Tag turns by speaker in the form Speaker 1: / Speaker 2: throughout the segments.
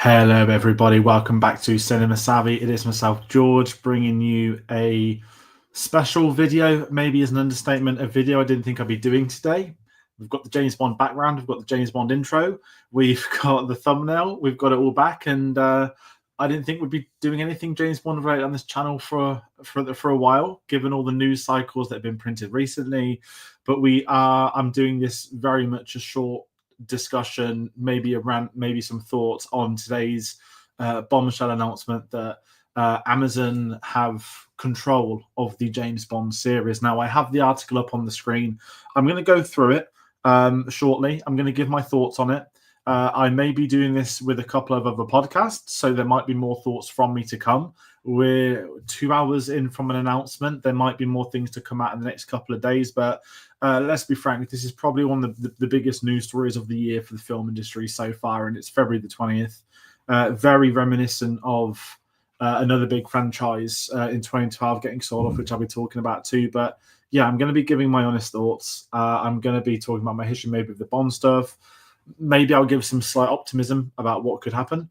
Speaker 1: Hello, everybody. Welcome back to Cinema Savvy. It is myself, George, bringing you a special video. Maybe as an understatement, a video I didn't think I'd be doing today. We've got the James Bond background. We've got the James Bond intro. We've got the thumbnail. We've got it all back. And I didn't think we'd be doing anything James Bond related on this channel for a while, given all the news cycles that have been printed recently. But I'm doing this very much a short discussion, maybe a rant, maybe some thoughts on today's bombshell announcement that Amazon have control of the James Bond series. Now, I have the article up on the screen. I'm going to go through it shortly. I'm going to give my thoughts on it. I may be doing this with a couple of other podcasts, so there might be more thoughts from me to come. We're 2 hours in from an announcement. There might be more things to come out in the next couple of days, but let's be frank, this is probably one of the biggest news stories of the year for the film industry so far, and it's February the 20th. Very reminiscent of another big franchise in 2012 getting sold off, which I'll be talking about too. But yeah, I'm going to be giving my honest thoughts. I'm going to be talking about my history, maybe of the Bond stuff. Maybe I'll give some slight optimism about what could happen.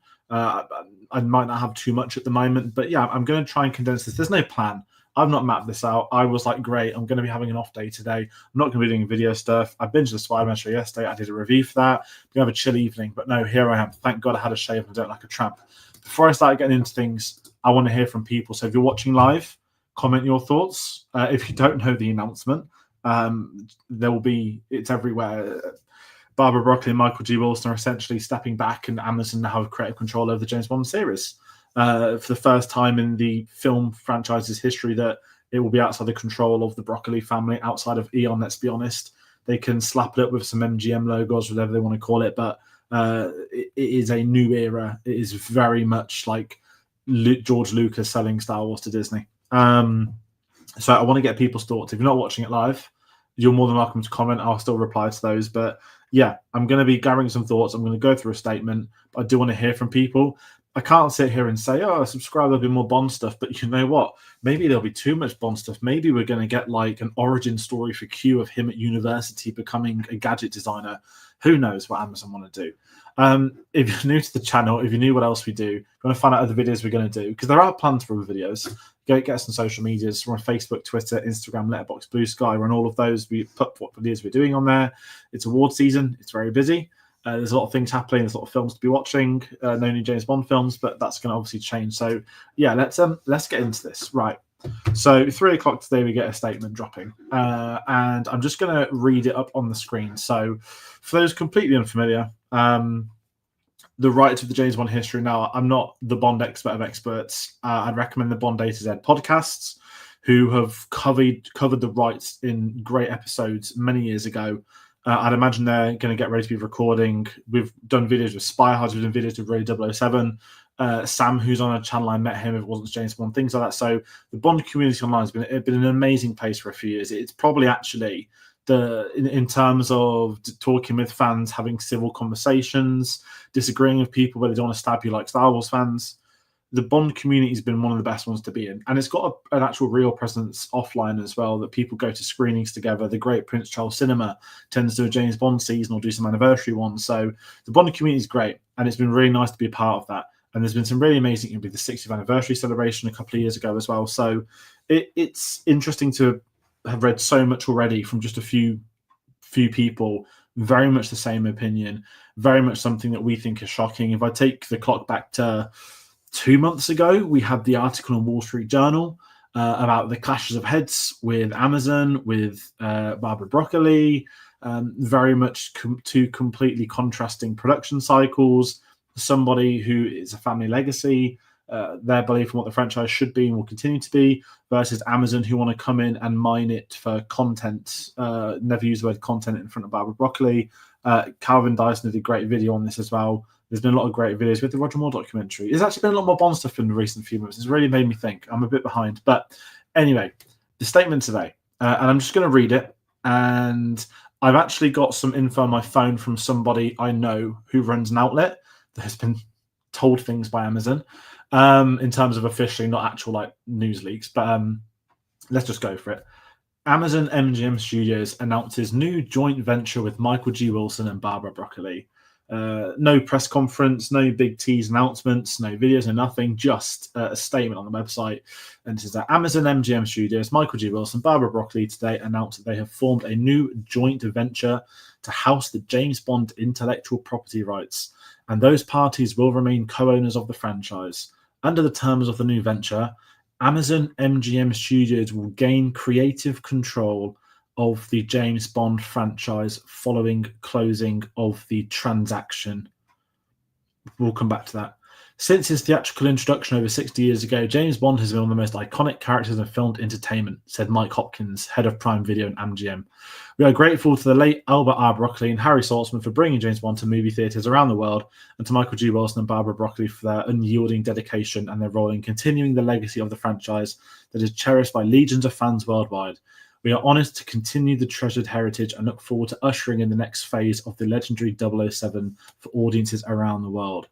Speaker 1: I might not have too much at the moment, but yeah, I'm going to try and condense this. There's no plan. I've not mapped this out. I was like, great, I'm going to be having an off day today. I'm not going to be doing video stuff. I binged the Spider-Man show yesterday. I did a review for that. I'm going to have a chill evening, but no, here I am. Thank God I had a shave and I don't like a tramp. Before I start getting into things, I want to hear from people. So if you're watching live, comment your thoughts. If you don't know the announcement, it's everywhere. Barbara Broccoli and Michael G. Wilson are essentially stepping back, and Amazon now have creative control over the James Bond series. For the first time in the film franchise's history, that it will be outside the control of the Broccoli family, outside of Eon, let's be honest. They can slap it up with some MGM logos, whatever they want to call it, but it is a new era. It is very much like George Lucas selling Star Wars to Disney. So I want to get people's thoughts. If you're not watching it live, you're more than welcome to comment. I'll still reply to those. But yeah, I'm going to be gathering some thoughts. I'm going to go through a statement. But I do want to hear from people. I can't sit here and say, oh, subscribe, there'll be more Bond stuff. But you know what? Maybe there'll be too much Bond stuff. Maybe we're going to get like an origin story for Q of him at university becoming a gadget designer. Who knows what Amazon want to do? If you're new to the channel, if you knew what else we do, if you want to find out other videos we're going to do, because there are plans for other videos, go get us on social medias. We're on Facebook, Twitter, Instagram, Letterboxd, Blue Sky. We're on all of those. We put what videos we're doing on there. It's award season. It's very busy. There's a lot of things happening. There's a lot of films to be watching. No new James Bond films, but that's going to obviously change. So yeah, let's get into this. Right. So 3 o'clock today, we get a statement dropping, and I'm just going to read it up on the screen. So for those completely unfamiliar, the rights of the James Bond history. Now, I'm not the Bond expert of experts. I'd recommend the Bond A to Z podcasts, who have covered the rights in great episodes many years ago. I'd imagine they're going to get ready to be recording. We've done videos with Spy Hard, we've done videos with Radio 007. Sam, who's on a channel, I met him, if it wasn't James Bond, things like that. So the Bond community online has been an amazing place for a few years. It's probably actually in terms of talking with fans, having civil conversations, disagreeing with people where they don't want to stab you like Star Wars fans. The Bond community has been one of the best ones to be in. And it's got an actual real presence offline as well, that people go to screenings together. The Great Prince Charles Cinema tends to do a James Bond season or do some anniversary ones. So the Bond community is great. And it's been really nice to be a part of that. And there's been some really amazing, it'll be the 60th anniversary celebration a couple of years ago as well. So it's interesting to have read so much already from just a few people, very much the same opinion, very much something that we think is shocking. If I take the clock back to 2 months ago, we had the article in Wall Street Journal about the clashes of heads with Amazon, with Barbara Broccoli, very much two completely contrasting production cycles. Somebody who is a family legacy, their belief in what the franchise should be and will continue to be, versus Amazon, who want to come in and mine it for content. Never use the word content in front of Barbara Broccoli. Calvin Dyson did a great video on this as well. There's been a lot of great videos with the Roger Moore documentary. There's actually been a lot more Bond stuff in the recent few months. It's really made me think. I'm a bit behind. But anyway, the statement today, and I'm just going to read it. And I've actually got some info on my phone from somebody I know who runs an outlet that has been told things by Amazon in terms of officially, not actual like news leaks. But let's just go for it. Amazon MGM Studios announces new joint venture with Michael G. Wilson and Barbara Broccoli. No press conference, no big tease announcements, no videos, no nothing, just a statement on the website. And it says that Amazon MGM Studios, Michael G. Wilson, Barbara Broccoli today announced that they have formed a new joint venture to house the James Bond intellectual property rights, and those parties will remain co-owners of the franchise. Under the terms of the new venture, Amazon MGM Studios will gain creative control of the James Bond franchise following closing of the transaction. We'll come back to that. Since his theatrical introduction over 60 years ago, James Bond has been one of the most iconic characters in filmed entertainment, said Mike Hopkins, head of Prime Video and MGM. We are grateful to the late Albert R. Broccoli and Harry Saltzman for bringing James Bond to movie theatres around the world, and to Michael G. Wilson and Barbara Broccoli for their unyielding dedication and their role in continuing the legacy of the franchise that is cherished by legions of fans worldwide. We are honoured to continue the treasured heritage and look forward to ushering in the next phase of the legendary 007 for audiences around the world.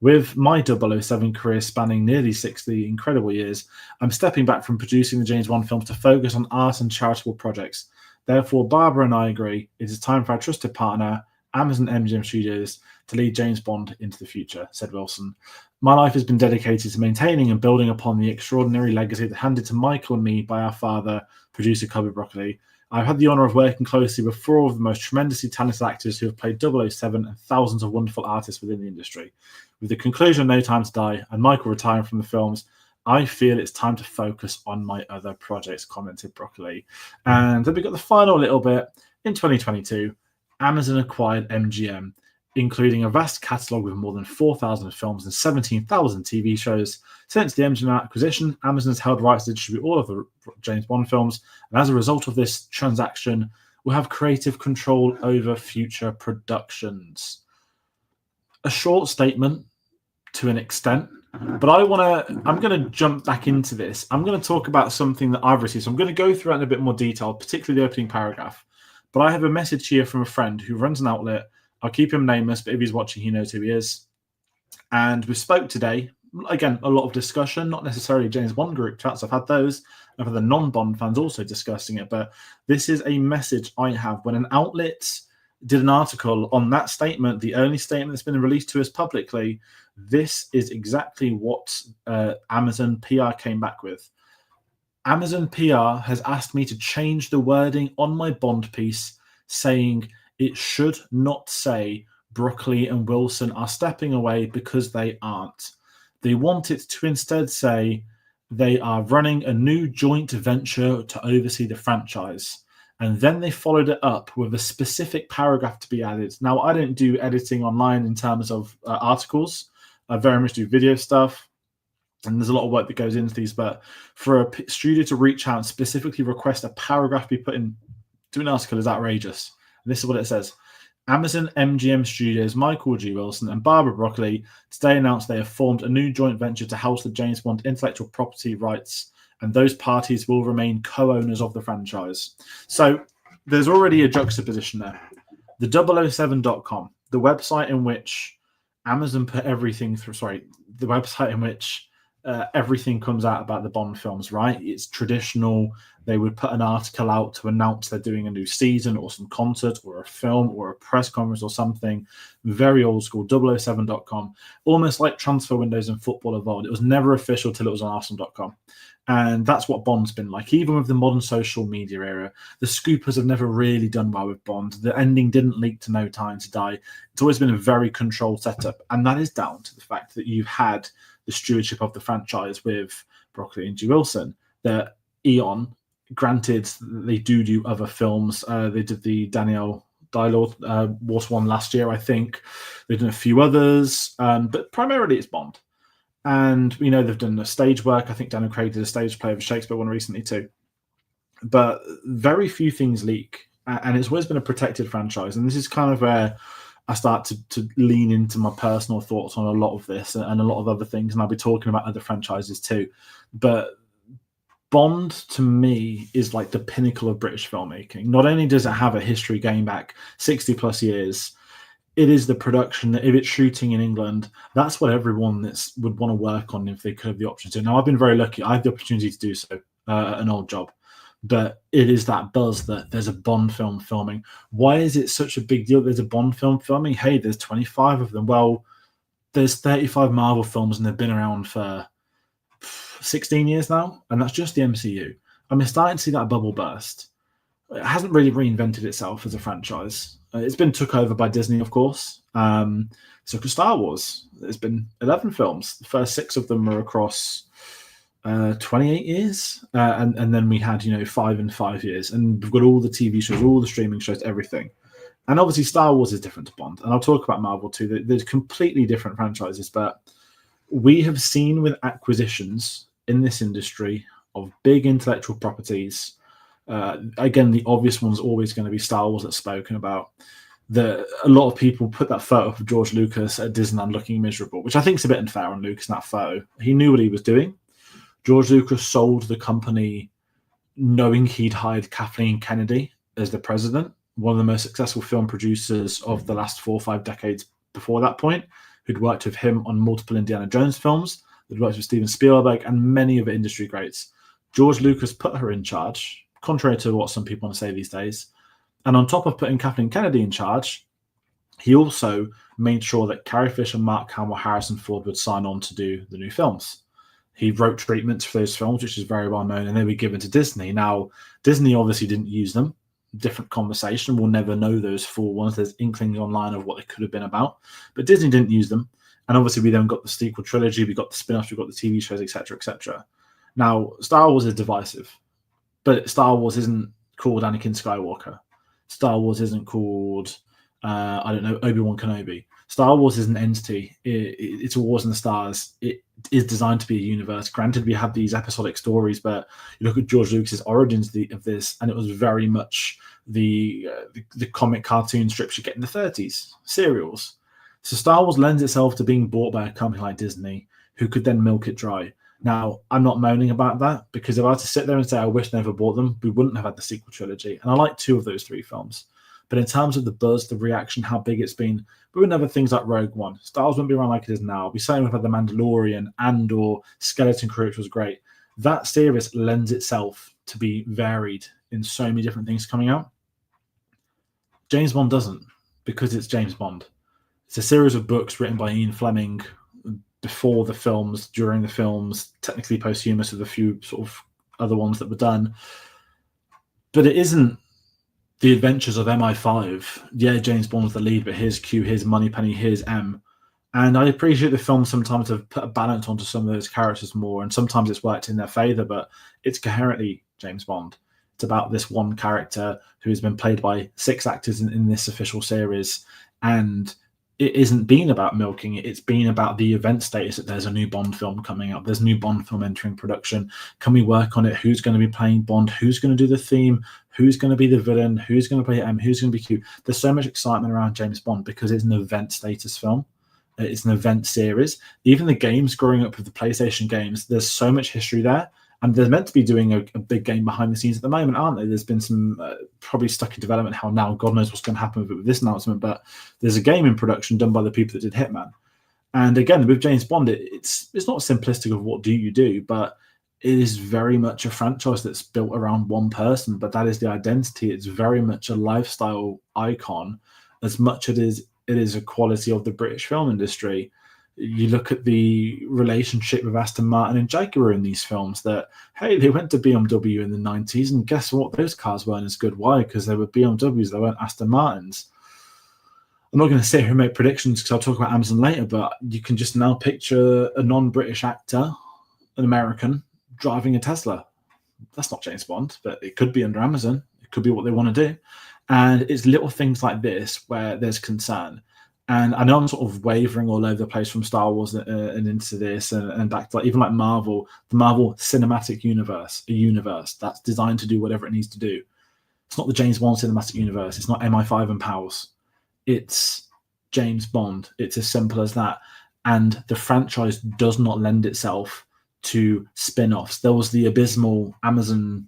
Speaker 1: With my 007 career spanning nearly 60 incredible years, I'm stepping back from producing the James Bond films to focus on art and charitable projects. Therefore, Barbara and I agree it is time for our trusted partner, Amazon MGM Studios, to lead James Bond into the future, said Wilson. My life has been dedicated to maintaining and building upon the extraordinary legacy that handed to Michael and me by our father, producer Cubby Broccoli. I've had the honour of working closely with four of the most tremendously talented actors who have played 007 and thousands of wonderful artists within the industry. With the conclusion of No Time to Die and Michael retiring from the films, I feel it's time to focus on my other projects, commented Broccoli. And then we got the final little bit. In 2022, Amazon acquired MGM, including a vast catalogue with more than 4,000 films and 17,000 TV shows. Since the MGM acquisition, Amazon has held rights to distribute all of the James Bond films, and as a result of this transaction, will have creative control over future productions. A short statement to an extent, but I'm going to jump back into this. I'm going to talk about something that I've received. So I'm going to go through it in a bit more detail, particularly the opening paragraph. But I have a message here from a friend who runs an outlet. I'll keep him nameless, but if he's watching, he knows who he is. And we spoke today. Again, a lot of discussion, not necessarily James Bond group chats. I've had those. I've had the non-Bond fans also discussing it. But this is a message I have. When an outlet did an article on that statement, the only statement that's been released to us publicly, this is exactly what Amazon PR came back with. Amazon PR has asked me to change the wording on my Bond piece, saying it should not say Broccoli and Wilson are stepping away because they aren't. They want it to instead say they are running a new joint venture to oversee the franchise. And then they followed it up with a specific paragraph to be added. Now, I don't do editing online in terms of articles. I very much do video stuff. And there's a lot of work that goes into these. But for a studio to reach out and specifically request a paragraph be put into an article is outrageous. And this is what it says. Amazon MGM Studios, Michael G. Wilson and Barbara Broccoli today announced they have formed a new joint venture to house the James Bond intellectual property rights, and those parties will remain co-owners of the franchise. So there's already a juxtaposition there. The 007.com, the website in which Amazon put everything through, the website in which everything comes out about the Bond films, right? It's traditional. They would put an article out to announce they're doing a new season or some concert or a film or a press conference or something. Very old school, 007.com. Almost like transfer windows in football evolved. It was never official till it was on Arsenal.com. And that's what Bond's been like. Even with the modern social media era, the scoopers have never really done well with Bond. The ending didn't leak to No Time to Die. It's always been a very controlled setup. And that is down to the fact that you've had the stewardship of the franchise with Broccoli and G. Wilson. That Eon, granted, they do other films. They did the Danielle Day-Lewis Water one last year, I think. They've done a few others, but primarily it's Bond. And, they've done the stage work. I think Daniel Craig did a stage play of a Shakespeare one recently too. But very few things leak. And it's always been a protected franchise. And this is kind of where I start to lean into my personal thoughts on a lot of this and a lot of other things. And I'll be talking about other franchises too. But Bond, to me, is like the pinnacle of British filmmaking. Not only does it have a history going back 60 plus years, it is the production that if it's shooting in England, that's what everyone would want to work on if they could have the option to. Now, I've been very lucky. I had the opportunity to do so at an old job. but it is that buzz that there's a Bond film filming. Why is it such a big deal there's a Bond film filming? Hey, there's 25 of them. Well, there's 35 Marvel films and they've been around for 16 years now, and that's just the MCU. I mean, starting to see that bubble burst. It hasn't really reinvented itself as a franchise. It's been took over by Disney, of course. So for Star Wars, there's been 11 films. The first 6 of them were across 28 years. And then we had, 5 in 5 years. And we've got all the TV shows, all the streaming shows, everything. And obviously Star Wars is different to Bond. And I'll talk about Marvel too. There's completely different franchises. But we have seen with acquisitions in this industry of big intellectual properties, again, the obvious one's always going to be Star Wars that's spoken about. A lot of people put that photo of George Lucas at Disneyland looking miserable, which I think is a bit unfair on Lucas in that photo. He knew what he was doing. George Lucas sold the company knowing he'd hired Kathleen Kennedy as the president, one of the most successful film producers of the last 4 or 5 decades before that point, who'd worked with him on multiple Indiana Jones films, who'd worked with Steven Spielberg and many other industry greats. George Lucas put her in charge, contrary to what some people want to say these days. And on top of putting Kathleen Kennedy in charge, he also made sure that Carrie Fisher, Mark Hamill, Harrison Ford would sign on to do the new films. He wrote treatments for those films, which is very well known, and they were given to Disney. Now, Disney obviously didn't use them. Different conversation. We'll never know those full ones. There's inklings online of what they could have been about. But Disney didn't use them. And obviously we then got the sequel trilogy, we got the spin-offs, we got the TV shows, etc., etc. Now, Star Wars is divisive. But Star Wars isn't called Anakin Skywalker. Star Wars isn't called, Obi-Wan Kenobi. Star Wars is an entity. It's a Wars in the Stars. It is designed to be a universe. Granted, we have these episodic stories, but you look at George Lucas's origins of this, and it was very much the comic cartoon strips you get in the 30s, serials. So Star Wars lends itself to being bought by a company like Disney, who could then milk it dry. Now, I'm not moaning about that, because if I had to sit there and say I wish I never bought them, we wouldn't have had the sequel trilogy. And I like 2 of those 3 films. But in terms of the buzz, the reaction, how big it's been, we wouldn't have things like Rogue One. Star Wars wouldn't be around like it is now. We certainly would have had The Mandalorian and or Skeleton Crew, which was great. That series lends itself to be varied in so many different things coming out. James Bond doesn't, because it's James Bond. It's a series of books written by Ian Fleming before the films, during the films, technically posthumous with a few sort of other ones that were done. But it isn't the adventures of MI5. Yeah, James Bond's the lead, but here's Q, here's Moneypenny, here's M. And I appreciate the film sometimes have put a balance onto some of those characters more, and sometimes it's worked in their favour, but it's coherently James Bond. It's about this one character who has been played by 6 actors in this official series, and it isn't been about milking it. It's been about the event status that there's a new Bond film coming up. There's a new Bond film entering production. Can we work on it? Who's going to be playing Bond? Who's going to do the theme? Who's going to be the villain? Who's going to play M? Who's going to be Q? There's so much excitement around James Bond because it's an event status film. It's an event series. Even the games, growing up with the PlayStation games, there's so much history there. And they're meant to be doing a big game behind the scenes at the moment, aren't they? There's been some probably stuck in development. How now, God knows what's going to happen with this announcement. But there's a game in production done by the people that did Hitman. And again, with James Bond, it's not simplistic of what do you do, but it is very much a franchise that's built around one person. But that is the identity. It's very much a lifestyle icon, as much as it is a quality of the British film industry. You look at the relationship with Aston Martin and Jaguar in these films that, hey, they went to BMW in the 90s, and guess what? Those cars weren't as good. Why? Because they were BMWs, they weren't Aston Martins. I'm not going to sit here and make predictions because I'll talk about Amazon later, but you can just now picture a non-British actor, an American, driving a Tesla. That's not James Bond, but it could be under Amazon. It could be what they want to do. And it's little things like this where there's concern. And I know I'm sort of wavering all over the place from Star Wars and into this and back to even like Marvel, the Marvel Cinematic Universe, a universe that's designed to do whatever it needs to do. It's not the James Bond Cinematic Universe. It's not MI5 and pals. It's James Bond. It's as simple as that. And the franchise does not lend itself to spin-offs. There was the abysmal Amazon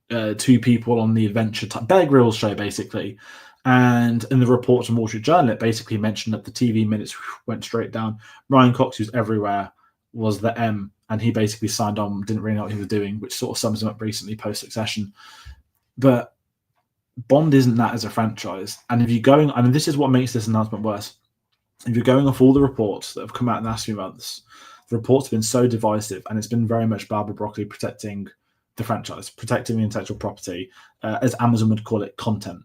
Speaker 1: 2 people on the Adventure Time, Bear Grylls show, basically. And in the reports from Wall Street Journal, it basically mentioned that the TV minutes went straight down. Ryan Cox, who's everywhere, was the M, and he basically signed on, didn't really know what he was doing, which sort of sums him up recently post Succession. But Bond isn't that as a franchise. And if you're going, and this is what makes this announcement worse, if you're going off all the reports that have come out in the last few months, the reports have been so divisive, and it's been very much Barbara Broccoli protecting the franchise, protecting the intellectual property, as Amazon would call it, content.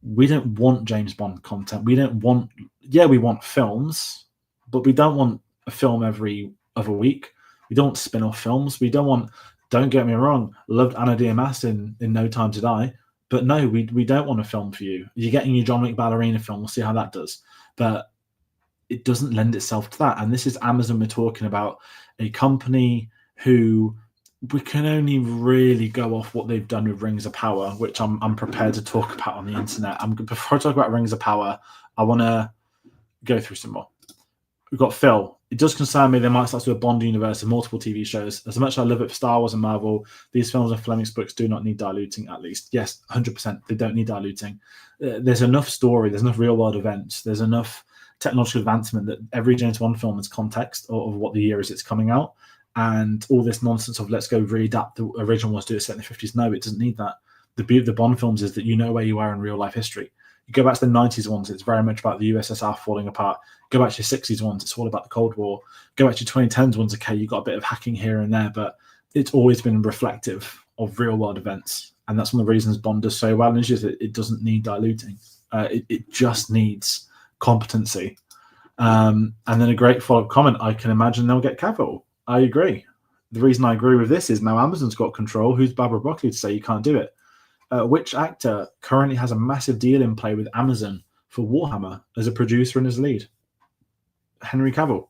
Speaker 1: We don't want James Bond content. We don't want, we want films, but we don't want a film every other week. We don't want spin-off films. We don't want, don't get me wrong, loved Anna Diarmas in No Time to Die, but no, we don't want a film for you. You're getting your John Wick ballerina film. We'll see how that does. But it doesn't lend itself to that. And this is Amazon. We're talking about a company who we can only really go off what they've done with Rings of Power, which I'm prepared to talk about on the internet. Before I talk about Rings of Power, I want to go through some more. We've got Phil. It does concern me they might start to do a Bond universe of multiple TV shows. As much as I love it for Star Wars and Marvel, these films and Fleming's books do not need diluting, at least. Yes, 100%. They don't need diluting. There's enough story. There's enough real-world events. There's enough technological advancement that every James Bond film is context of what the year is it's coming out. And all this nonsense of let's go re-adapt the original ones, do it set in the 50s. No, it doesn't need that. The beauty of the Bond films is that you know where you are in real-life history. You go back to the 90s ones, it's very much about the USSR falling apart. Go back to your 60s ones, it's all about the Cold War. Go back to your 2010s ones, okay, you got a bit of hacking here and there, but it's always been reflective of real-world events. And that's one of the reasons Bond does so well, and it's just that it doesn't need diluting. It just needs competency. And then a great follow-up comment, I can imagine they'll get Cavill. I agree. The reason I agree with this is now Amazon's got control. Who's Barbara Broccoli to say you can't do it? Which actor currently has a massive deal in play with Amazon for Warhammer as a producer and as lead? Henry Cavill.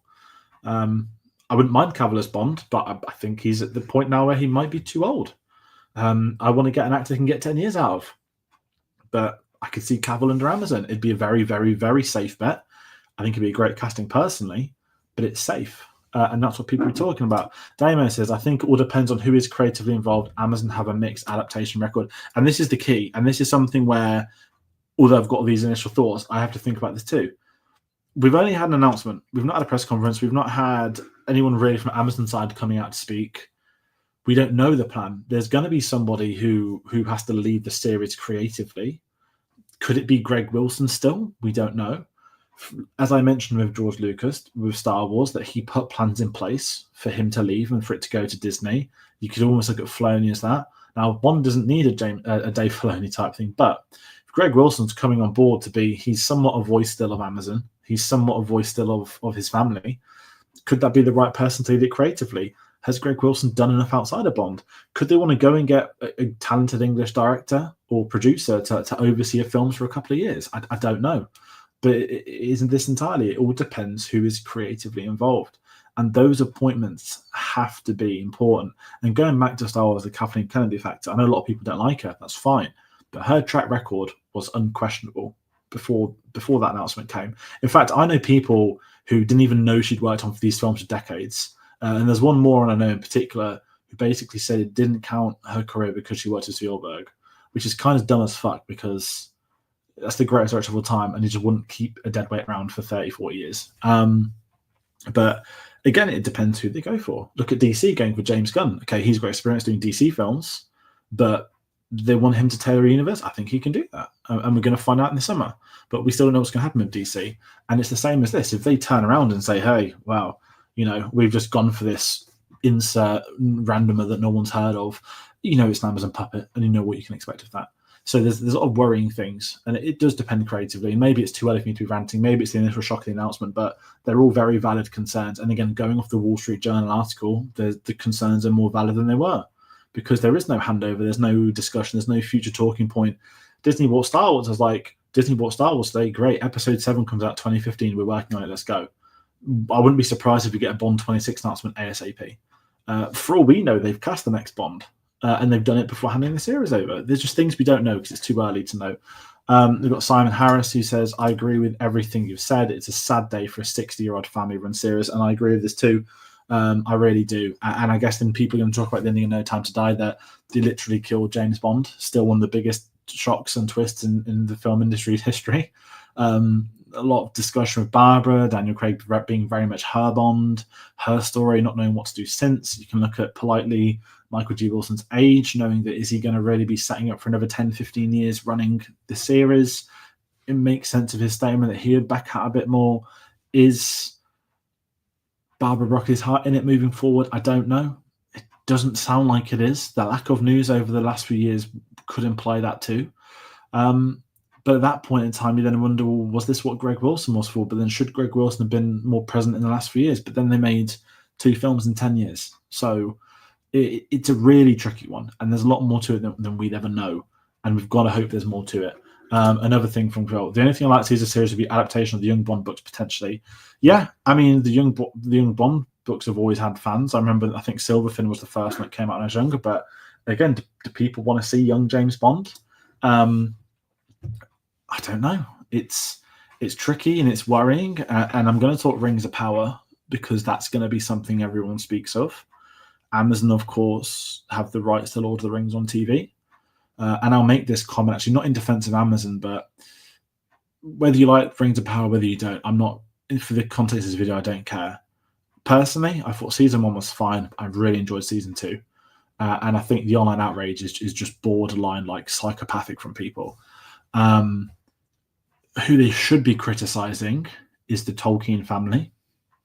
Speaker 1: I wouldn't mind Cavill as Bond, but I think he's at the point now where he might be too old. I want to get an actor who can get 10 years out of. But I could see Cavill under Amazon. It'd be a very, very, very safe bet. I think it'd be a great casting personally, but it's safe. And that's what people are talking about. Damo says, I think it all depends on who is creatively involved. Amazon have a mixed adaptation record. And this is the key. And this is something where, although I've got all these initial thoughts, I have to think about this too. We've only had an announcement. We've not had a press conference. We've not had anyone really from Amazon side coming out to speak. We don't know the plan. There's going to be somebody who has to lead the series creatively. Could it be Greg Wilson still? We don't know. As I mentioned with George Lucas, with Star Wars, that he put plans in place for him to leave and for it to go to Disney. You could almost look at Filoni as that. Now, Bond doesn't need a Dave Filoni type thing, but if Greg Wilson's coming on board to be, he's somewhat a voice still of Amazon. He's somewhat a voice still of his family. Could that be the right person to lead it creatively? Has Greg Wilson done enough outside of Bond? Could they want to go and get a talented English director or producer to oversee a film for a couple of years? I don't know. But it isn't this entirely. It all depends who is creatively involved. And those appointments have to be important. And going back to Star Wars, the Kathleen Kennedy factor, I know a lot of people don't like her. That's fine. But her track record was unquestionable before that announcement came. In fact, I know people who didn't even know she'd worked on these films for decades. And there's one more, and I know in particular, who basically said it didn't count her career because she worked with Spielberg, which is kind of dumb as fuck because that's the greatest director of all time, and he just wouldn't keep a deadweight around for 30, 40 years. But again, it depends who they go for. Look at DC going for James Gunn. Okay, he's got experience doing DC films, but they want him to tailor a universe. I think he can do that. And we're going to find out in the summer. But we still don't know what's going to happen with DC. And it's the same as this. If they turn around and say, hey, wow, we've just gone for this insert randomer that no one's heard of, it's an Amazon puppet, and you know what you can expect of that. So there's a lot of worrying things, and it does depend creatively. Maybe it's too early for me to be ranting. Maybe it's the initial shock of the announcement, but they're all very valid concerns. And again, going off the Wall Street Journal article, the concerns are more valid than they were because there is no handover. There's no discussion. There's no future talking point. Disney bought Star Wars. I was like, Disney bought Star Wars today. Great. Episode 7 comes out 2015. We're working on it. Let's go. I wouldn't be surprised if we get a Bond 26 announcement ASAP. For all we know, they've cast the next Bond. And they've done it before handing the series over. There's just things we don't know because it's too early to know. We've got Simon Harris who says, I agree with everything you've said. It's a sad day for a 60-year-old family-run series, and I agree with this too. I really do. And I guess then people are going to talk about the ending of No Time to Die, that they literally killed James Bond, still one of the biggest shocks and twists in the film industry's history. a lot of discussion with Barbara, Daniel Craig being very much her Bond, her story, not knowing what to do since. You can look at politely Michael G. Wilson's age, knowing that is he going to really be setting up for another 10, 15 years running the series? It makes sense of his statement that he would back out a bit more. Is Barbara Broccoli's heart in it moving forward? I don't know. It doesn't sound like it is. The lack of news over the last few years could imply that too. But at that point in time, you then wonder, well, was this what Greg Wilson was for? But then should Greg Wilson have been more present in the last few years? But then they made 2 films in 10 years. So it's a really tricky one. And there's a lot more to it than we'd ever know. And we've got to hope there's more to it. Another thing from Phil, the only thing I like to see as a series would be adaptation of the Young Bond books, potentially. Yeah, I mean, the Young Bond books have always had fans. I remember, I think Silverfin was the first one that came out when I was younger. But again, do people want to see young James Bond? I don't know. It's tricky and it's worrying. And I'm going to talk Rings of Power because that's going to be something everyone speaks of. Amazon, of course, have the rights to Lord of the Rings on TV. And I'll make this comment, actually, not in defense of Amazon, but whether you like Rings of Power, whether you don't, I'm not, for the context of this video, I don't care. Personally, I thought season 1 was fine. I really enjoyed season 2. And I think the online outrage is just borderline, like, psychopathic from people. Who they should be criticizing is the Tolkien family.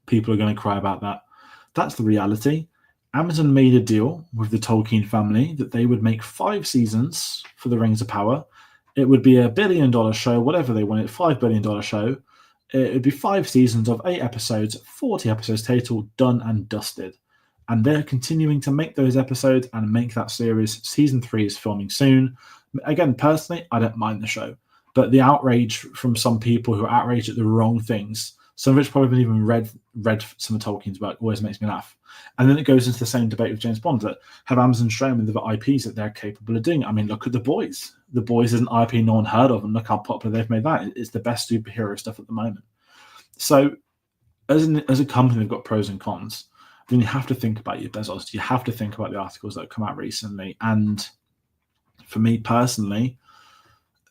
Speaker 1: People are going to cry about that. That's the reality. Amazon made a deal with the Tolkien family that they would make 5 seasons for the Rings of Power. It would be $1 billion show, whatever they wanted, $5 billion show. It would be 5 seasons of 8 episodes, 40 episodes total, done and dusted. And they're continuing to make those episodes and make that series. Season 3 is filming soon. Again, personally, I don't mind the show. But the outrage from some people who are outraged at the wrong things, some of which probably haven't even read some of Tolkien's work, always makes me laugh. And then it goes into the same debate with James Bond, that have Amazon shown with the IPs that they're capable of doing. I mean, look at The Boys. The Boys is an IP no one heard of, and look how popular they've made that. It's the best superhero stuff at the moment. So as a company, they've got pros and cons. Then you have to think about your Bezos. You have to think about the articles that have come out recently. And for me personally,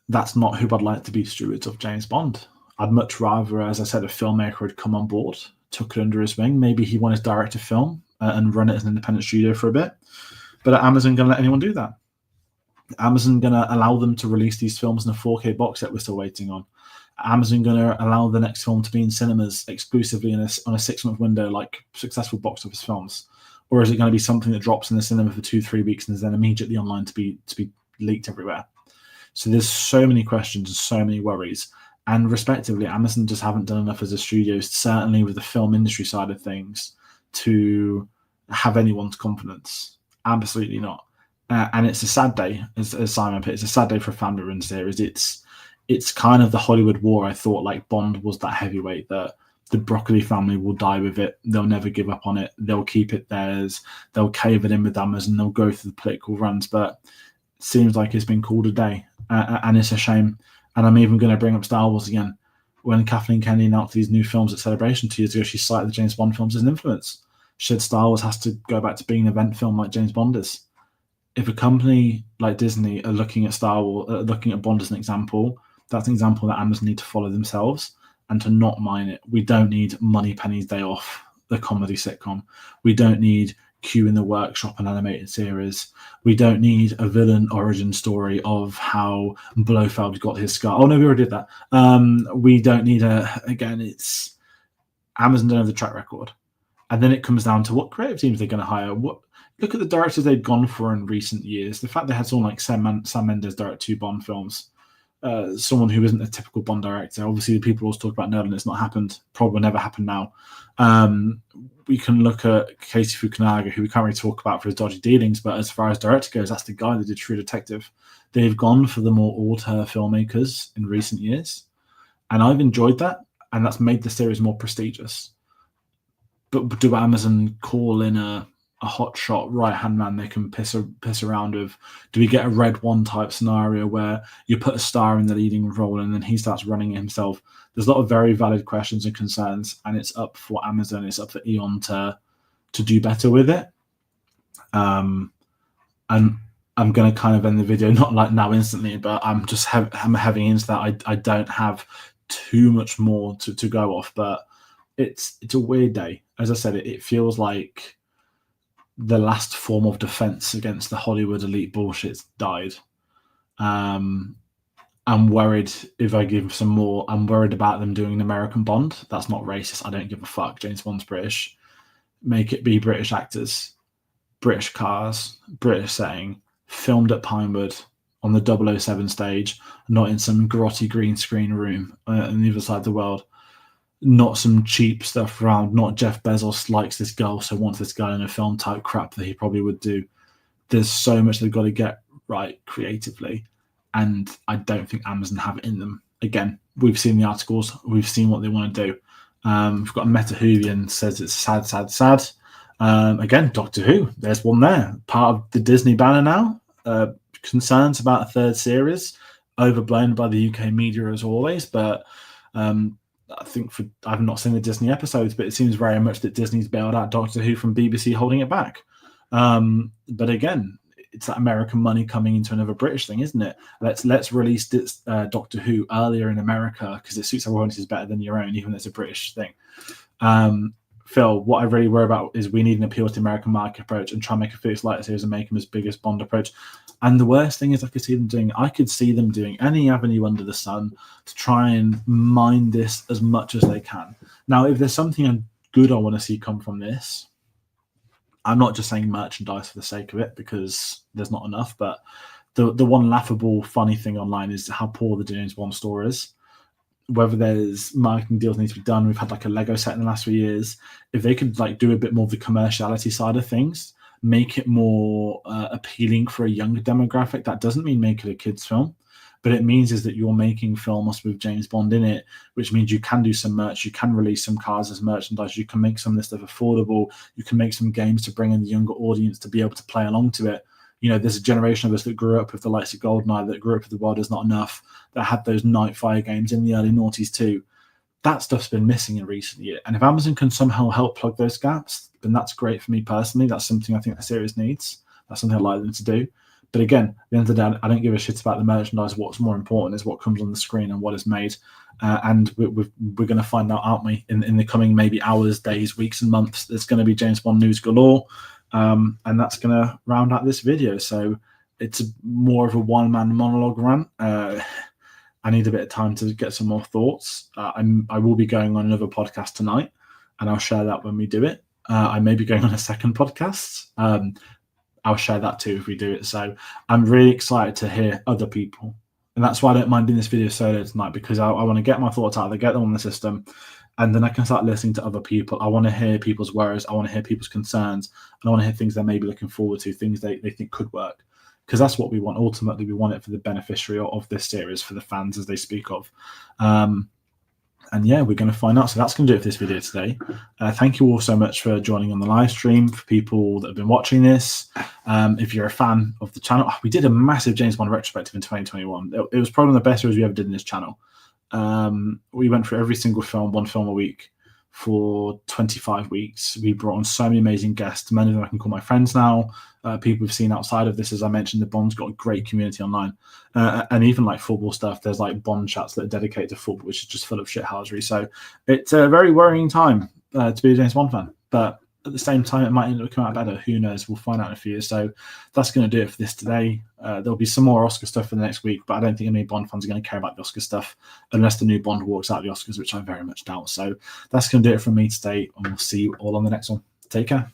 Speaker 1: that's not who I'd like to be stewards of James Bond. I'd much rather, as I said, a filmmaker had come on board, took it under his wing. Maybe he wanted to direct a film and run it as an independent studio for a bit. But are Amazon going to let anyone do that? Amazon going to allow them to release these films in a 4K box set we're still waiting on? Amazon going to allow the next film to be in cinemas exclusively on a 6-month window, like successful box office films? Or is it going to be something that drops in the cinema for 2-3 weeks and is then immediately online to be leaked everywhere? So there's so many questions and so many worries. And respectively, Amazon just haven't done enough as a studio, certainly with the film industry side of things, to have anyone's confidence. Absolutely not. And it's a sad day, as Simon put, it's a sad day for a family-run series. It's kind of the Hollywood war. I thought like Bond was that heavyweight that the Broccoli family will die with it. They'll never give up on it. They'll keep it theirs. They'll cave it in with Amazon. They'll go through the political runs. But it seems like it's been called a day. And it's a shame. And I'm even going to bring up Star Wars again. When Kathleen Kennedy announced these new films at Celebration 2 years ago, she cited the James Bond films as an influence. She said Star Wars has to go back to being an event film like James Bond is. If a company like Disney are looking at Star Wars, looking at Bond as an example, that's an example that Amazon need to follow themselves and to not mine it. We don't need Moneypenny's Day Off, the comedy sitcom. We don't need Q in the Workshop, an animated series. We don't need a villain origin story of how Blofeld got his scar. Oh no, we already did that. We don't need it's Amazon don't have the track record. And then it comes down to what creative teams they're going to hire. Look at the directors they've gone for in recent years. The fact they had someone like Sam Mendes direct 2 Bond films, someone who isn't a typical Bond director. Obviously, the people always talk about Nolan. It's not happened. Probably will never happen now. We can look at Casey Fukunaga, who we can't really talk about for his dodgy dealings, but as far as director goes, that's the guy that did True Detective. They've gone for the more auteur filmmakers in recent years, and I've enjoyed that, and that's made the series more prestigious. But do Amazon call in a hotshot right-hand man they can piss around with? Do we get a Red One type scenario where you put a star in the leading role and then he starts running it himself? There's a lot of very valid questions and concerns, and it's up for Amazon, it's up for Eon to do better with it. And I'm going to kind of end the video, not like now instantly, but I'm just I'm heavy into that. I don't have too much more to go off, but it's a weird day. As I said, it feels like the last form of defense against the Hollywood elite bullshit's died. I'm worried if I give some more. I'm worried about them doing an American Bond. That's not racist. I don't give a fuck. James Bond's British. Make it be British actors, British cars, British setting, filmed at Pinewood on the 007 stage, not in some grotty green screen room on the other side of the world. Not some cheap stuff around. Not Jeff Bezos likes this girl, so wants this guy in a film type crap that he probably would do. There's so much they've got to get right creatively, and I don't think Amazon have it in them. Again, we've seen the articles. We've seen what they want to do. We've got a Meta Whovian says it's sad, sad, sad. Again, Doctor Who. There's one there. Part of the Disney banner now. Concerns about a third series, overblown by the UK media as always, but I think I've not seen the Disney episodes, but it seems very much that Disney's bailed out Doctor Who from BBC holding it back. But again, it's that American money coming into another British thing, isn't it? Let's release this Doctor Who earlier in America because it suits everyone else's better than your own, even though it's a British thing. Phil, what I really worry about is we need an appeal to the American market approach and try and make a fierce light series and make them as big as Bond approach. And the worst thing is I could see them doing any avenue under the sun to try and mine this as much as they can. Now, if there's something good I want to see come from this, I'm not just saying merchandise for the sake of it because there's not enough, but the one laughable, funny thing online is how poor the James Bond store is. Whether there's marketing deals need to be done, we've had like a Lego set in the last few years. If they could like do a bit more of the commerciality side of things, make it more appealing for a younger demographic. That doesn't mean make it a kids' film, but it means is that you're making films with James Bond in it, which means you can do some merch, you can release some cars as merchandise, you can make some of this stuff affordable, you can make some games to bring in the younger audience to be able to play along to it. You know, there's a generation of us that grew up with the likes of GoldenEye, that grew up with The World Is Not Enough, that had those Nightfire games in the early noughties too. That stuff's been missing in recent years. And if Amazon can somehow help plug those gaps, then that's great for me personally. That's something I think the series needs. That's something I'd like them to do. But again, at the end of the day, I don't give a shit about the merchandise. What's more important is what comes on the screen and what is made. And we're going to find out, aren't we, in the coming maybe hours, days, weeks and months. There's going to be James Bond news galore. And that's going to round out this video. So it's more of a one-man monologue rant. I need a bit of time to get some more thoughts. I will be going on another podcast tonight, and I'll share that when we do it. I may be going on a second podcast. I'll share that too if we do it. So I'm really excited to hear other people. And that's why I don't mind doing this video solo tonight, because I want to get my thoughts out there, get them on the system, and then I can start listening to other people. I want to hear people's worries. I want to hear people's concerns. And I want to hear things they may be looking forward to, things they think could work. Because that's what we want. Ultimately, we want it for the beneficiary of this series, for the fans as they speak of. And yeah, we're going to find out. So that's going to do it for this video today. Thank you all so much for joining on the live stream, for people that have been watching this. If you're a fan of the channel, we did a massive James Bond retrospective in 2021. It was probably one of the best series we ever did in this channel. We went through every single film, one film a week for 25 weeks. We brought on so many amazing guests. Many of them I can call my friends now. People we've seen outside of this. As I mentioned, the Bond's got a great community online. And even like football stuff, there's like Bond chats that are dedicated to football, which is just full of shithousery. So it's a very worrying time to be a James Bond fan. But at the same time, it might end up coming out better. Who knows? We'll find out in a few years. So that's going to do it for this today. There'll be some more Oscar stuff for the next week, but I don't think any Bond fans are going to care about the Oscar stuff unless the new Bond walks out of the Oscars, which I very much doubt. So that's going to do it from me today, and we'll see you all on the next one. Take care.